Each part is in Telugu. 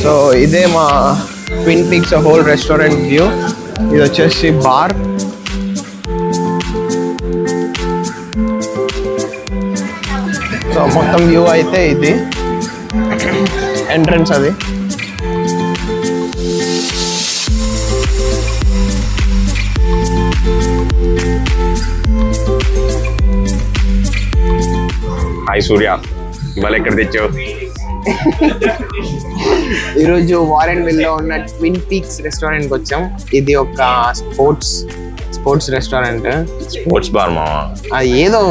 సో ఇదే మా twin peaks whole restaurant view. ఇది వచ్చేసి బార్. సో మొత్తం వ్యూ అయితే ఇది ఎంట్రన్స్ అది. హాయ్ సూర్య, ఇవాళ ఎక్కడ తెచ్చావు? ఈరోజు వారెన్విల్లో ఉన్న ట్విన్ పీక్స్ రెస్టారెంట్కి వచ్చాం. ఇది ఒక స్పోర్ట్స్ రెస్టారెంట్. స్పోర్ట్స్ బార్ మావా, అది ఏదో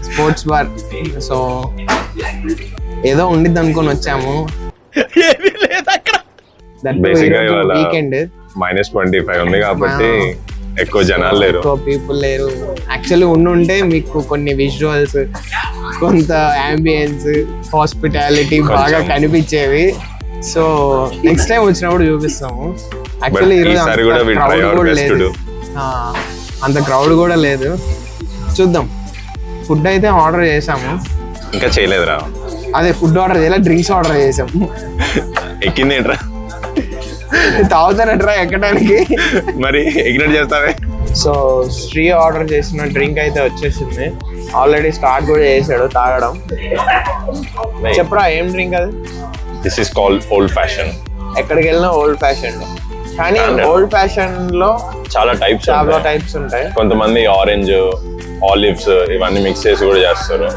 స్పోర్ట్స్ బార్. సో ఏదో ఉండిద్ది అనుకొని వచ్చాము. వీకెండ్ -25 ఉంది కాబట్టి ఎక్కువ జనాలు లేరు, ఎక్కువ పీపుల్ లేరు. యాక్చువల్లీ ఉండుంటే మీకు కొన్ని విజువల్స్, కొంత అంబియన్స్, హాస్పిటాలిటీ బాగా కనిపించేవి. సో నెక్స్ట్ టైం వచ్చినప్పుడు చూపిస్తాము. యాక్చువల్లీ అంత క్రౌడ్ కూడా లేదు. చూద్దాం. ఫుడ్ అయితే ఆర్డర్ చేసాము. ఇంకా చేయలేదురా? అదే ఫుడ్ ఆర్డర్ చేయాలి, డ్రింక్స్ ఆర్డర్ చేసాం. ఎక్కింది ఏంట్రా? తాగుతానట్రా ఎక్కడానికి. మరి ఎగ్నెట్ చేస్తావే. సో శ్రీ ఆర్డర్ చేసిన డ్రింక్ అయితే వచ్చేసింది. ఆల్రెడీ స్టార్ట్ కూడా చేసాడు తాగడం. చెప్పరా ఏం డ్రింక్ అది? This is called old fashion. ఎక్కడికి వెళ్ళినా ఓల్డ్ ఫ్యాషన్, కానీ ఓల్డ్ ఫ్యాషన్ లో చాలా టైప్స్ ఉంటాయి. కొంతమంది ఆరెంజ్, ఆలివ్స్ ఇవన్నీ మిక్స్ చేసి కూడా చేస్తారు.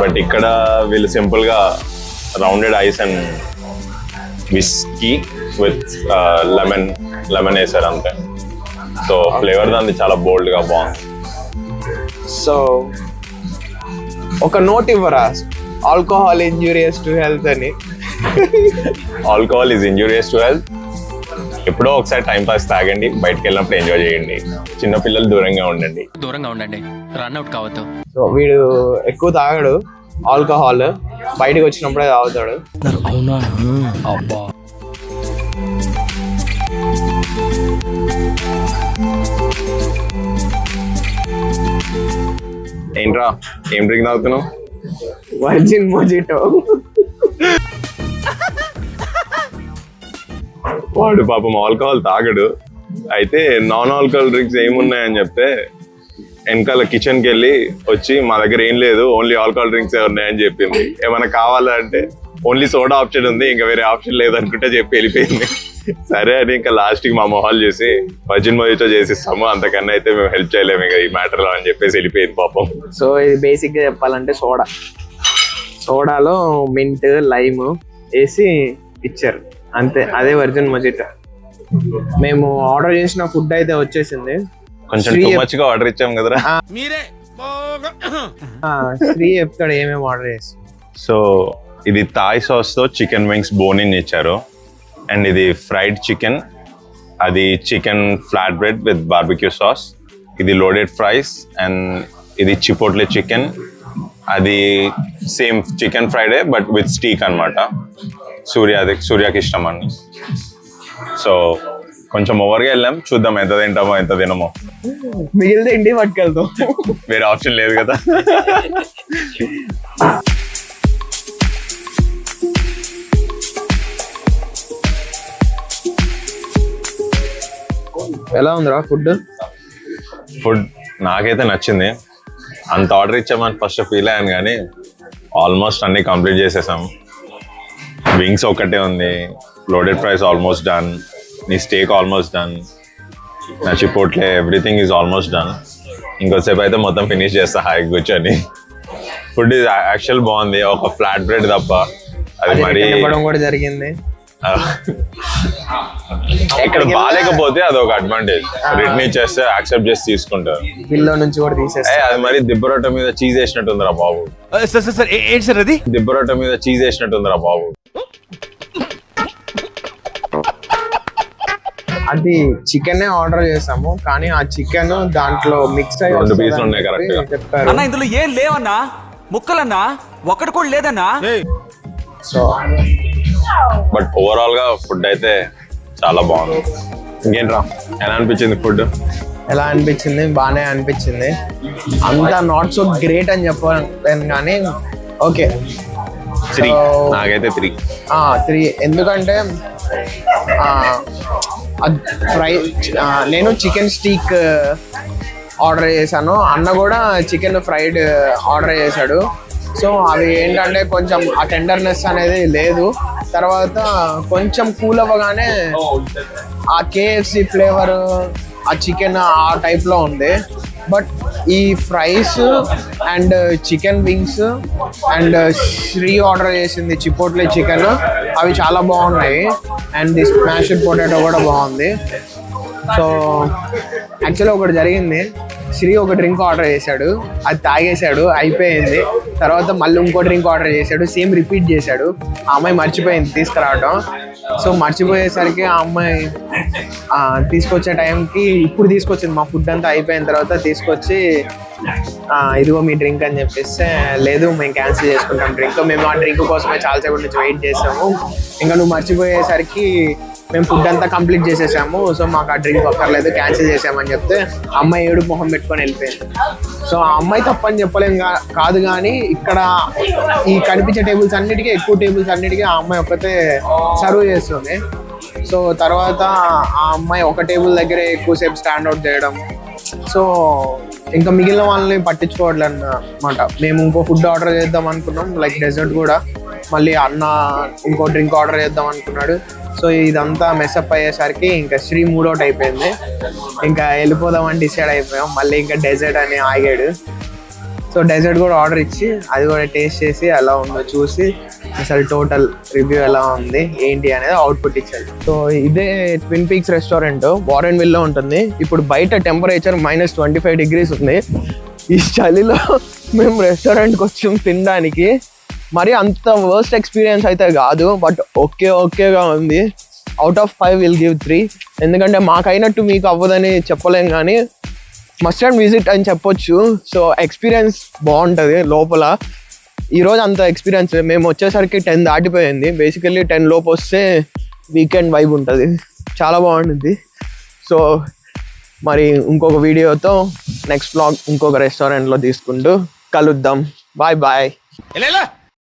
బట్ ఇక్కడ వీళ్ళు సింపుల్ గా rounded ice and whisky with lemon వేసారు అంతే. సో ఫ్లేవర్ దాన్ని చాలా బోల్డ్ గా బాగుంది. సో ఒక నోట్ ఇవ్వరా, ఆల్కహాల్ ఇంజూరియస్ టు హెల్త్ అని. Alcohol is injurious to health. ఎప్పుడో ఒకసారి టైం పాస్ తాగండి, బయటకు వెళ్ళినప్పుడు ఎంజాయ్ చేయండి. చిన్నపిల్లలు దూరంగా ఉండండి. రన్అట్ కావద్దు. సో వీడు ఎక్కువ తాగడు ఆల్కహాల్, బయటకు వచ్చినప్పుడే తాగుతాడు. అవునా? అబ్బా. ఏంట్రా, ఏం డ్రింక్ తాగుతున్నావు? Virgin mojito. వాడు పాపం ఆల్కహాల్ తాగడు. అయితే నాన్ ఆల్కహాల్ డ్రింక్స్ ఏమున్నాయని చెప్తే వెనకాల కిచెన్కి వెళ్ళి వచ్చి మా దగ్గర ఏం లేదు, ఓన్లీ ఆల్కహాల్ డ్రింక్స్ ఉన్నాయని చెప్పింది. ఏమైనా కావాలంటే ఓన్లీ సోడా ఆప్షన్ ఉంది, ఇంకా వేరే ఆప్షన్ లేదు అనుకుంటే చెప్పి వెళ్ళిపోయింది. సరే అని ఇంకా లాస్ట్కి మా మొహాలు చూసి వర్జిన్ మొజిటో చేసిస్తాము, అంతకన్నా అయితే మేము హెల్ప్ చేయలేము ఇక ఈ మ్యాటర్లో అని చెప్పేసి వెళ్ళిపోయింది పాపం. సో ఇది బేసిక్ గా చెప్పాలంటే సోడాలో మింట్, లైమ్ వేసి ఇచ్చారు అంతే. అదే వర్జిన్ మొజిటో. మేము ఆర్డర్ చేసిన ఫుడ్ అయితే వచ్చేసింది. కొంచెం టూ మచ్ గా ఆర్డర్ ఇచ్చాం కదరా. శ్రీ చెప్తాడు ఏమేమి ఆర్డర్ చేసి. సో ఇది థాయ్ సాస్ తో చికెన్ వింగ్స్ బోన్ ఇచ్చారు. అండ్ ఇది ఫ్రైడ్ చికెన్, అది chicken flat bread with barbecue sauce. ఇది లోడెడ్ ఫ్రైస్. అండ్ ఇది చిపోట్లే చికెన్, అది same chicken Friday but with steak అనమాట. సూర్యకి ఇష్టం అని. సో కొంచెం ఓవర్గా వెళ్ళాం, చూద్దాం ఎంత తింటామో ఎంత తినమో. మిగిలితే ఇంటికి పట్టుకెళ్తాం, వేరే ఆప్షన్ లేదు కదా. ఎలా ఉందిరా ఫుడ్? ఫుడ్ నాకైతే నచ్చింది. అంత ఆర్డర్ ఇచ్చామని ఫస్ట్ ఫీల్ అయ్యాను, కానీ ఆల్మోస్ట్ అన్ని కంప్లీట్ చేసేసాం. వింగ్స్ ఒకటే ఉంది, లోడెడ్ ఫ్రైస్ ఆల్మోస్ట్ డన్, నీ స్టేక్ ఆల్మోస్ట్ డన్, నా చిపోట్లే ఎవ్రీథింగ్ ఈజ్ ఆల్మోస్ట్ డన్. ఇంకోసేపు అయితే మొత్తం ఫినిష్ చేస్తా హాయిగా కూర్చొని. ఫుడ్ యాక్చువల్ బాగుంది, ఒక ఫ్లాట్ బ్రెడ్ తప్ప. అది మరి కూడా జరిగింది. ఇక్కడ బాగాలేకపోతే అదొక అడ్వాంటేజ్, రిటర్న్ ఇచ్చేస్తే యాక్సెప్ట్ చేసి తీసుకుంటారు. బిల్లో నుంచి కూడా తీసేస్తారు. అది మరి దిబ్బరొట్ట మీద చీజ్ వేసినట్టుందిరా బాబు. ఏంటి సార్ అది? దిబ్బరొట్ట మీద చీజ్ వేసినట్టుందిరా బాబు. అది చికెన్ ఆర్డర్ చేసాము, కానీ ఆ చికెన్ దాంట్లో మిక్స్ అయ్యి 2 పీసులు ఉన్నాయి కరెక్ట్ గా చెప్పారు. అన్న ఇందులో ఏం లేవన్నా, ముక్కలన్నా ఒకటి కూడా లేదన్నా. సో బట్ ఓవరాల్ గా ఫుడ్ అయితే చాలా బాగుంది. ఇంకేంట్రా, ఎలా అనిపించింది ఫుడ్? ఎలా అనిపించింది? బాగానే అనిపించింది. అంతా నాట్ సో గ్రేట్ అని చెప్పలేను, కానీ ఓకే 3 నాకైతే 3. 3 ఎందుకంటే ఫ్రై నేను చికెన్ స్టీక్ ఆర్డర్ చేశాను, అన్న కూడా చికెన్ ఫ్రైడ్ ఆర్డర్ చేశాడు. సో అవి ఏంటంటే కొంచెం ఆ టెండర్నెస్ అనేది లేదు. తర్వాత కొంచెం కూల్ అవ్వగానే ఆ కేఎఫ్సి ఫ్లేవర్ ఆ చికెన్ ఆ టైప్లో ఉంది. బట్ ఈ fries and chicken wings and Sri order చేసింది చిపోట్లే చికెన్, అవి చాలా బాగున్నాయి. అండ్ ది స్మాష్డ్ పొటాటో కూడా బాగుంది. సో యాక్చువల్లీ ఒకటి జరిగింది, శ్రీ ఒక డ్రింక్ ఆర్డర్ చేశాడు, అది తాగేశాడు, అయిపోయింది. తర్వాత మళ్ళీ ఇంకో డ్రింక్ ఆర్డర్ చేశాడు, సేమ్ రిపీట్ చేశాడు. ఆ అమ్మాయి మర్చిపోయింది తీసుకురావడం. సో మర్చిపోయేసరికి ఆ అమ్మాయి తీసుకొచ్చే టైంకి ఇప్పుడు తీసుకొచ్చింది. మా ఫుడ్ అంతా అయిపోయిన తర్వాత తీసుకొచ్చి ఇదిగో మీ డ్రింక్ అని చెప్పేస్తే, లేదు మేము క్యాన్సిల్ చేసుకుంటాం డ్రింక్, మేము ఆ డ్రింక్ కోసమే చాలాసేపు నుంచి వెయిట్ చేసాము, ఇంకా నువ్వు మర్చిపోయేసరికి మేము ఫుడ్ అంతా కంప్లీట్ చేసేసాము, సో మాకు ఆ డ్రింక్ ఒక్కర్లేదు, క్యాన్సిల్ చేసామని చెప్తే అమ్మాయి ఏడు మొహం పెట్టుకొని వెళ్ళిపోయింది. సో ఆ అమ్మాయి తప్పని చెప్పలేం కాదు, కానీ ఇక్కడ ఈ కనిపించే టేబుల్స్ అన్నిటికీ, ఎక్కువ టేబుల్స్ అన్నిటికీ ఆ అమ్మాయి ఒక్కతే సర్వ్ చేస్తుంది. సో తర్వాత ఆ అమ్మాయి ఒక టేబుల్ దగ్గరే ఎక్కువసేపు స్టాండ్ అవుట్ చేయడం, సో ఇంకా మిగిలిన వాళ్ళని పట్టించుకోవట్లేదు అన్నమాట. మేము ఇంకో ఫుడ్ ఆర్డర్ చేద్దాం అనుకున్నాం, లైక్ డెజర్ట్ కూడా. మళ్ళీ అన్న ఇంకో డ్రింక్ ఆర్డర్ చేద్దాం అనుకున్నాడు. సో ఇదంతా మెస్అప్ అయ్యేసరికి ఇంకా శ్రీ మూడౌట్ అయిపోయింది, ఇంకా వెళ్ళిపోదామని డిసైడ్ అయిపోయాం. మళ్ళీ ఇంకా డెజర్ట్ అని ఆగాడు. సో డెజర్ట్ కూడా ఆర్డర్ ఇచ్చి అది కూడా టేస్ట్ చేసి ఎలా ఉందో చూసి అసలు టోటల్ రివ్యూ ఎలా ఉంది ఏంటి అనేది అవుట్పుట్ ఇచ్చాడు. సో ఇదే ట్విన్ పీక్స్ రెస్టారెంట్, వారెన్విల్లో ఉంటుంది. ఇప్పుడు బయట టెంపరేచర్ -25 degrees ఉంది. ఈ చలిలో మేము రెస్టారెంట్కి వచ్చాం తినడానికి. మరి అంత వర్స్ట్ ఎక్స్పీరియన్స్ అయితే కాదు, బట్ ఓకేగా ఉంది. Out of 5 will give 3. ఎందుకంటే మాకైనట్టు మీకు అవ్వదని చెప్పలేం, కానీ మస్ట్ అండ్ విజిట్ అని చెప్పొచ్చు. సో ఎక్స్పీరియన్స్ బాగుంటుంది లోపల. ఈరోజు అంత ఎక్స్పీరియన్స్, మేము వచ్చేసరికి 10 దాటిపోయింది. బేసికల్లీ 10 లోపు వస్తే వీకెండ్ వైబ్ ఉంటుంది, చాలా బాగుంటుంది. సో మరి ఇంకొక వీడియోతో నెక్స్ట్ వ్లాగ్ ఇంకొక రెస్టారెంట్లో తీసుకుంటూ కలుద్దాం. బాయ్.